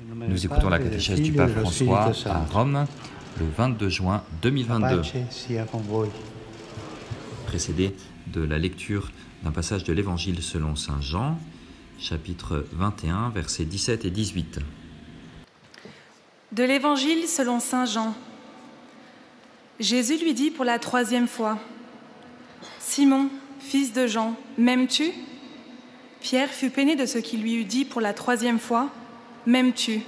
Nous écoutons la catéchèse du pape François à Rome le 22 juin 2022, précédée de la lecture d'un passage de l'Évangile selon saint Jean, chapitre 21, versets 17 et 18. De l'Évangile selon saint Jean. Jésus lui dit pour la 3e fois : « Simon, fils de Jean, m'aimes-tu » Pierre fut peiné de ce qu'il lui eut dit pour la 3e fois : « M'aimes-tu »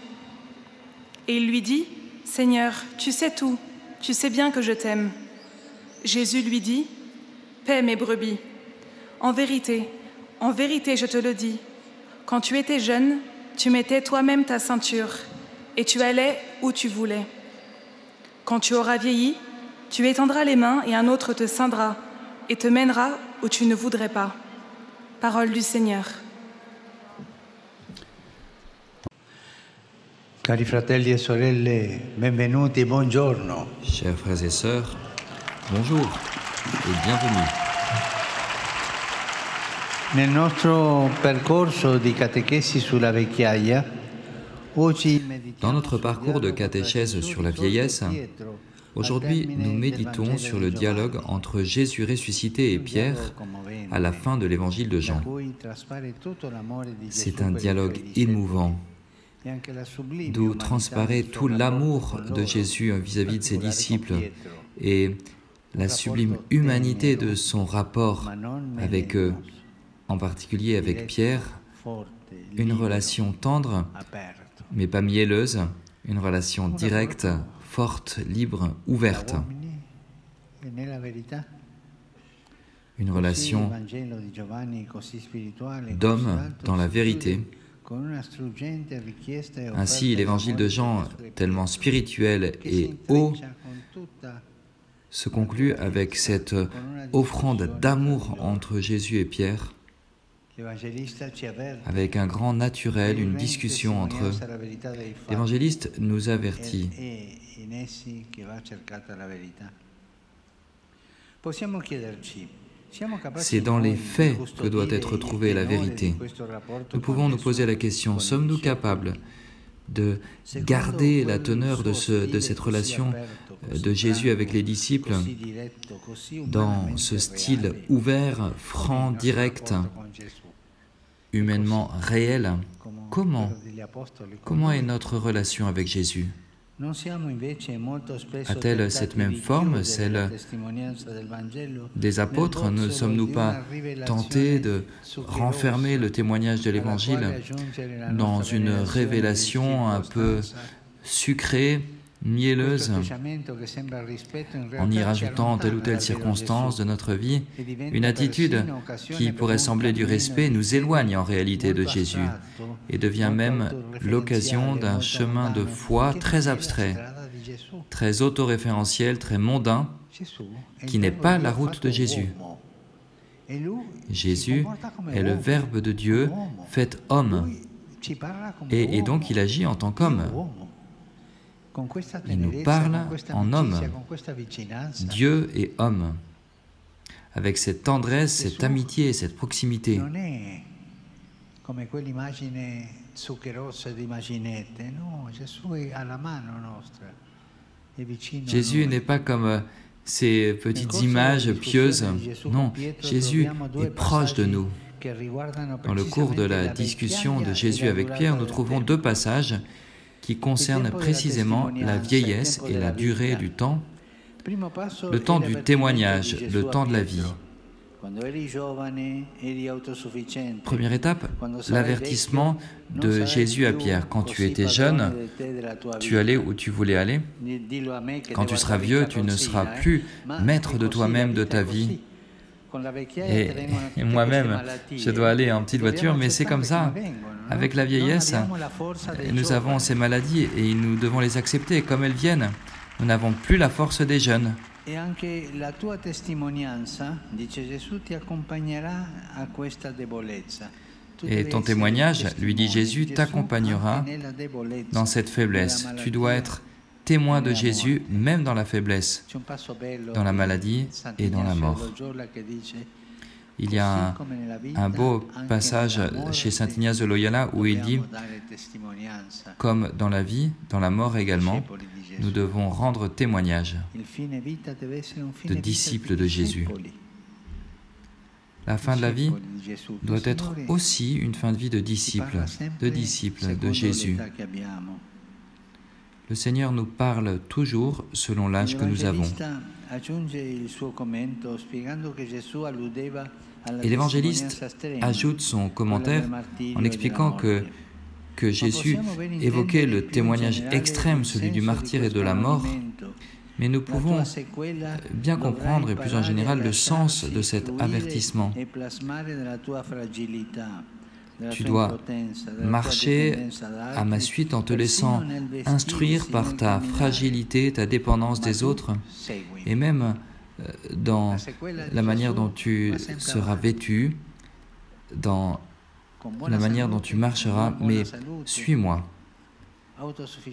Et il lui dit : « Seigneur, tu sais tout, tu sais bien que je t'aime. » Jésus lui dit : « Paie mes brebis. En vérité, je te le dis, quand tu étais jeune, tu mettais toi-même ta ceinture et tu allais où tu voulais. Quand tu auras vieilli, tu étendras les mains et un autre te ceindra et te mènera où tu ne voudrais pas. » Parole du Seigneur. Cari fratelli e sorelle, benvenuti, buongiorno. Chers frères et sœurs, bonjour et bienvenue. Nel nostro percorso di catechesi sulla vecchiaia, dans notre parcours de catéchèse sur la vieillesse, aujourd'hui nous méditons sur le dialogue entre Jésus ressuscité et Pierre à la fin de l'évangile de Jean. C'est un dialogue émouvant, d'où transparaît tout l'amour de Jésus vis-à-vis de ses disciples et la sublime humanité de son rapport avec eux, en particulier avec Pierre, une relation tendre, mais pas mielleuse, une relation directe, forte, libre, ouverte. Une relation d'homme dans la vérité. Ainsi, l'évangile de Jean, tellement spirituel et haut, se conclut avec cette offrande d'amour entre Jésus et Pierre, avec un grand naturel, une discussion entre eux. L'évangéliste nous avertit. C'est dans les faits que doit être trouvée la vérité. Nous pouvons nous poser la question, sommes-nous capables de garder la teneur de cette relation de Jésus avec les disciples dans ce style ouvert, franc, direct, humainement réel? Comment est notre relation avec Jésus? A-t-elle cette même forme, celle des apôtres? Ne sommes-nous pas tentés de renfermer le témoignage de l'Évangile dans une révélation un peu sucrée, mielleuse, en y rajoutant telle ou telle circonstance de notre vie? Une attitude qui pourrait sembler du respect nous éloigne en réalité de Jésus et devient même l'occasion d'un chemin de foi très abstrait, très autoréférentiel, très mondain, qui n'est pas la route de Jésus. Jésus est le Verbe de Dieu fait homme, et donc il agit en tant qu'homme. Il nous parle en homme, Dieu et homme, avec cette tendresse, cette amitié et cette proximité. Jésus n'est pas comme ces petites images pieuses. Non, Jésus est proche de nous. Dans le cours de la discussion de Jésus avec Pierre, nous trouvons 2 passages qui concerne précisément la vieillesse et la durée du temps, le temps du témoignage, le temps de la vie. Première étape, l'avertissement de Jésus à Pierre. Quand tu étais jeune, tu allais où tu voulais aller. Quand tu seras vieux, tu ne seras plus maître de toi-même, de ta vie. Et moi-même, je dois aller en petite voiture, mais c'est comme ça. Avec la vieillesse, nous avons ces maladies et nous devons les accepter comme elles viennent. Nous n'avons plus la force des jeunes. Et ton témoignage, lui dit Jésus, t'accompagnera dans cette faiblesse. Tu dois être témoin de Jésus, même dans la faiblesse, dans la maladie et dans la mort. Il y a un beau passage chez saint Ignace de Loyola où il dit, comme dans la vie, dans la mort également, nous devons rendre témoignage de disciples de Jésus. La fin de la vie doit être aussi une fin de vie de disciples de Jésus. Le Seigneur nous parle toujours selon l'âge que nous avons. Et l'évangéliste ajoute son commentaire en expliquant que Jésus évoquait le témoignage extrême, celui du martyre et de la mort, mais nous pouvons bien comprendre, et plus en général, le sens de cet avertissement. Tu dois marcher à ma suite en te laissant instruire par ta fragilité, ta dépendance des autres, et même dans la manière dont tu seras vêtu, dans la manière dont tu marcheras, mais suis-moi.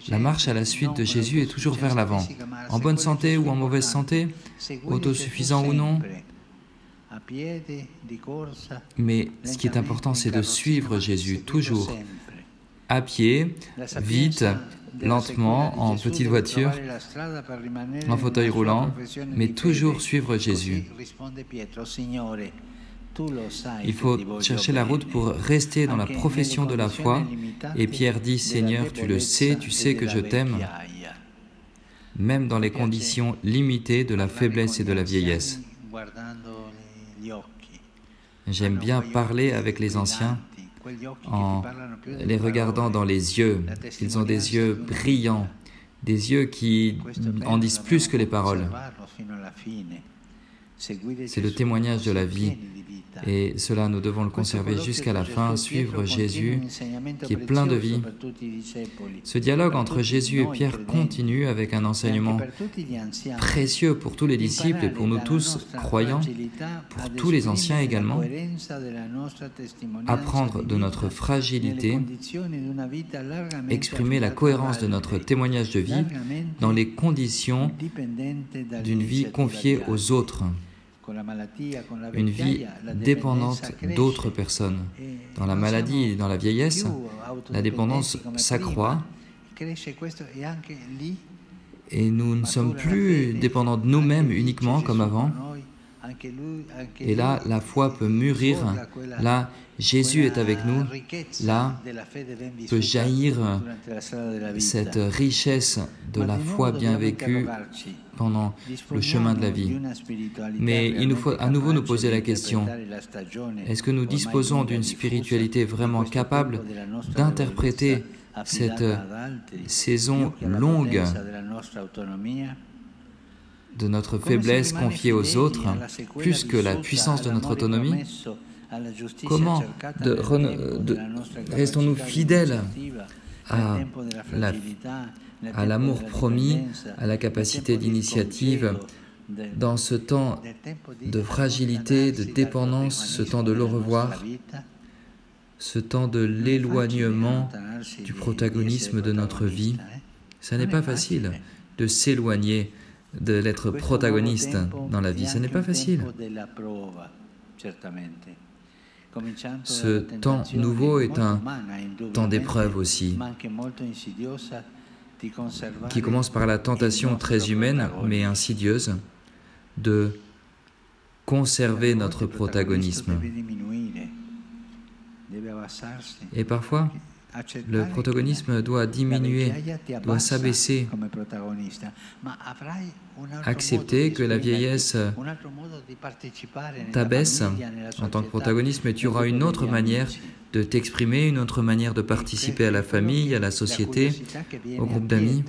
La marche à la suite de Jésus est toujours vers l'avant, en bonne santé ou en mauvaise santé, autosuffisant ou non. Mais ce qui est important, c'est de suivre Jésus, toujours, à pied, vite, lentement, en petite voiture, en fauteuil roulant, mais toujours suivre Jésus. Il faut chercher la route pour rester dans la profession de la foi. Et Pierre dit, Seigneur, tu le sais, tu sais que je t'aime, même dans les conditions limitées de la faiblesse et de la vieillesse. J'aime bien parler avec les anciens en les regardant dans les yeux. Ils ont des yeux brillants, des yeux qui en disent plus que les paroles. C'est le témoignage de la vie. Et cela, nous devons le conserver jusqu'à la fin, suivre Jésus, qui est plein de vie. Ce dialogue entre Jésus et Pierre continue avec un enseignement précieux pour tous les disciples et pour nous tous, croyants, pour tous les anciens également. Apprendre de notre fragilité, exprimer la cohérence de notre témoignage de vie dans les conditions d'une vie confiée aux autres. Une vie dépendante d'autres personnes. Dans la maladie et dans la vieillesse, la dépendance s'accroît et nous ne sommes plus dépendants de nous-mêmes uniquement comme avant. Et là, la foi peut mûrir. Là, Jésus est avec nous. Là, peut jaillir cette richesse de la foi bien vécue pendant le chemin de la vie. Mais il nous faut à nouveau nous poser la question, est-ce que nous disposons d'une spiritualité vraiment capable d'interpréter cette saison longue de notre faiblesse confiée aux autres, plus que la puissance de notre autonomie? Comment restons-nous fidèles à l'amour promis, à la capacité d'initiative, dans ce temps de fragilité, de dépendance, ce temps de l'au revoir, ce temps de l'éloignement du protagonisme de notre vie? Ce n'est pas facile de s'éloigner de l'être protagoniste dans la vie. Ce n'est pas facile. Ce temps nouveau est un temps d'épreuve aussi, qui commence par la tentation très humaine, mais insidieuse, de conserver notre protagonisme. Et parfois, le protagonisme doit diminuer, doit s'abaisser. Accepter que la vieillesse t'abaisse en tant que protagoniste, mais tu auras une autre manière de t'exprimer, une autre manière de participer à la famille, à la société, au groupe d'amis.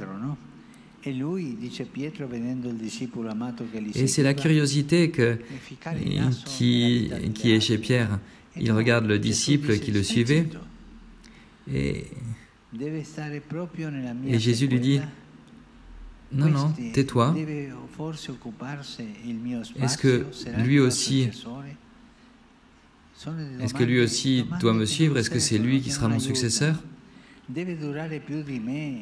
Et c'est la curiosité qui est chez Pierre. Il regarde le disciple qui le suivait et Jésus lui dit, non, non, tais-toi. Est-ce que lui aussi doit me suivre? Est-ce que c'est lui qui sera mon successeur?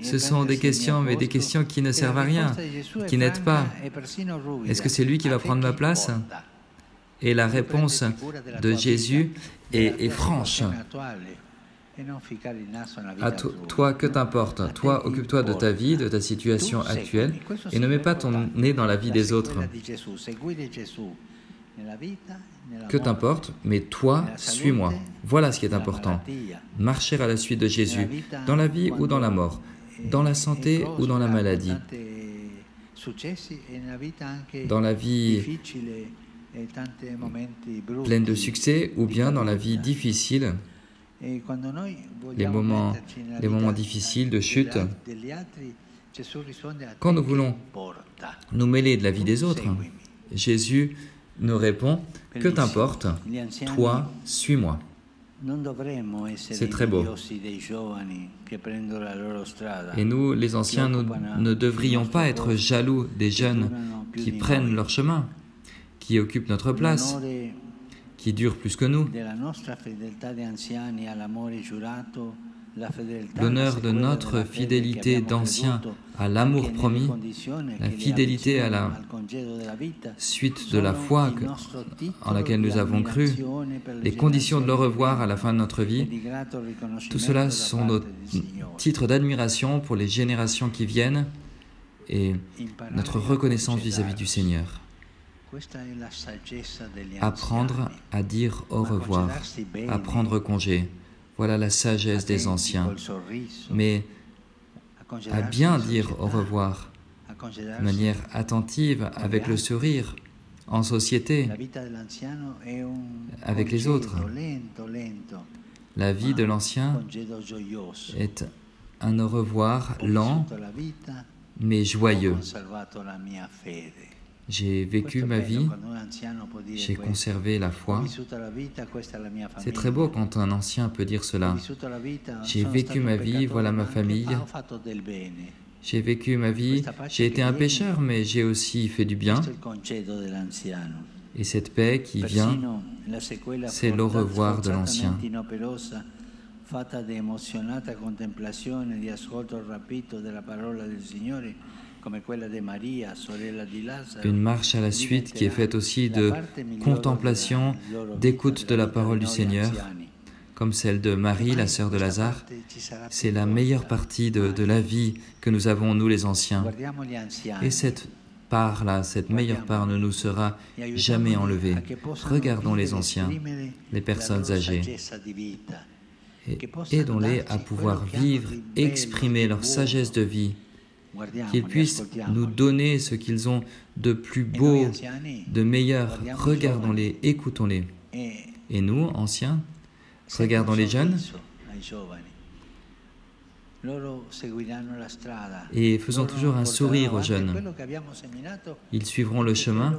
Ce sont des questions, mais des questions qui ne servent à rien, qui n'aident pas. Est-ce que c'est lui qui va prendre ma place? Et la réponse de Jésus est franche. À toi, que t'importe? Toi, occupe-toi de ta vie, de ta situation actuelle, et ne mets pas ton nez dans la vie des autres. Que t'importe, mais toi, suis-moi. Voilà ce qui est important. Marcher à la suite de Jésus, dans la vie ou dans la mort, dans la santé ou dans la maladie, dans la vie pleine de succès ou bien dans la vie difficile, les moments difficiles de chute. Quand nous voulons nous mêler de la vie des autres, Jésus nous répond, que t'importe, toi, suis-moi. C'est très beau. Et nous, les anciens, nous ne devrions pas être jaloux des jeunes qui prennent leur chemin, qui occupent notre place, qui durent plus que nous. L'honneur de notre fidélité d'anciens à l'amour promis, la fidélité à la suite de la foi en laquelle nous avons cru, les conditions de le revoir à la fin de notre vie, tout cela sont nos titres d'admiration pour les générations qui viennent et notre reconnaissance vis-à-vis du Seigneur. Apprendre à dire au revoir, à prendre congé. Voilà la sagesse des anciens. Mais à bien dire au revoir, de manière attentive, avec le sourire, en société, avec les autres. La vie de l'ancien est un au revoir lent, mais joyeux. J'ai vécu ma vie, j'ai conservé la foi. C'est très beau quand un ancien peut dire cela. J'ai vécu ma vie, voilà ma famille. J'ai vécu ma vie, j'ai été un pécheur, mais j'ai aussi fait du bien. Et cette paix qui vient, c'est l'au revoir de l'ancien. Une marche à la suite qui est faite aussi de contemplation, d'écoute de la parole du Seigneur, comme celle de Marie, la sœur de Lazare. C'est la meilleure partie de la vie que nous avons, nous les anciens. Et cette part-là, cette meilleure part ne nous sera jamais enlevée. Regardons les anciens, les personnes âgées, et aidons-les à pouvoir vivre, exprimer leur sagesse de vie, qu'ils puissent nous donner ce qu'ils ont de plus beau, de meilleur. Regardons-les, écoutons-les. Et nous, anciens, regardons les jeunes et faisons toujours un sourire aux jeunes. Ils suivront le chemin,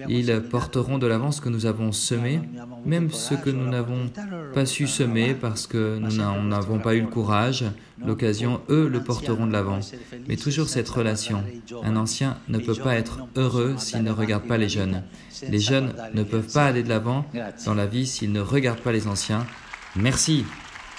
ils porteront de l'avant ce que nous avons semé, même ce que nous n'avons pas su semer parce que nous n'avons pas eu le courage, l'occasion, eux le porteront de l'avant. Mais toujours cette relation. Un ancien ne peut pas être heureux s'il ne regarde pas les jeunes. Les jeunes ne peuvent pas aller de l'avant dans la vie s'ils ne regardent pas les anciens. Merci.